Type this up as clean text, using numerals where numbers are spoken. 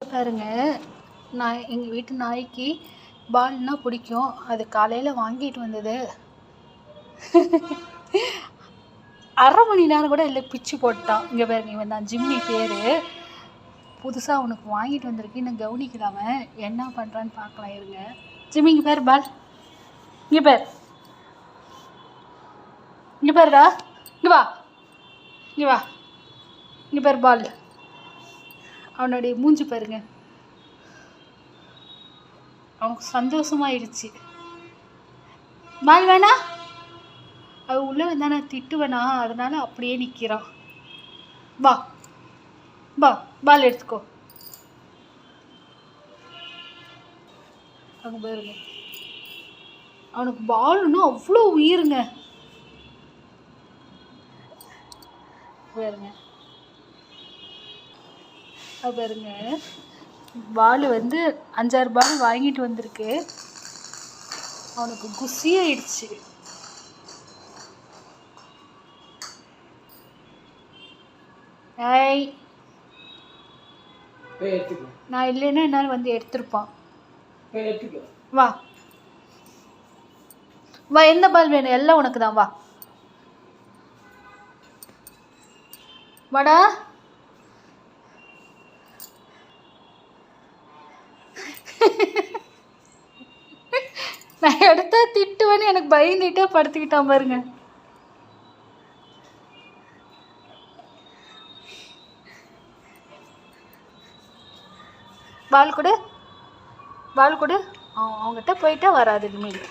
பாருங்க, நான் எங்கள் வீட்டு நாய்க்கு பால்னா பிடிக்கும். அது காலையில் வாங்கிட்டு வந்தது. அரை மணி நேரம் கூட இல்லை, பிச்சு போட்டான். இங்கே பாருங்க, இவன் தான் ஜிம்மி பேர். புதுசாக உனக்கு வாங்கிட்டு வந்திருக்கு, இன்னும் கவனிக்கலாம என்ன பண்ணுறான்னு பார்க்கலாம் இருங்க. ஜிம்மி இங்கே பேர் பால், இங்கே பேர், இங்கே பேருடா, இங்கே வா, இங்கே வா, இங்கே பேர் பால். அவனுடைய மூஞ்சி பாருங்க, அவனுக்கு சந்தோஷமாயிடுச்சு. பால் வேணா, அது உள்ளே வந்தா நான் திட்டுவேனா, அதனால அப்படியே நிற்கிறான். வா வா, பால் எடுத்துக்கோ. அங்கே பாருங்க, அவனுக்கு பால்னா அவ்வளோ உயிருங்க. பாருங்க, அது பாருங்க, பால் வந்து 5-6 பால் வாங்கிட்டு வந்திருக்கு. அவனுக்கு குஷியாயிடுச்சு. ஏய், நான் இல்லைன்னா என்னால் வந்து எடுத்துருப்பான். வா வா, எந்த பால் வேணும், எல்லாம் உனக்கு தான். வா வாடா. நான் எடுத்தா திட்டுவேன்னு எனக்கு பயந்துட்டே படுத்துக்கிட்டான் பாருங்க. பால் கொடு, பால் கொடு. அவங்ககிட்ட போயிட்டா வராது இனிமேல்.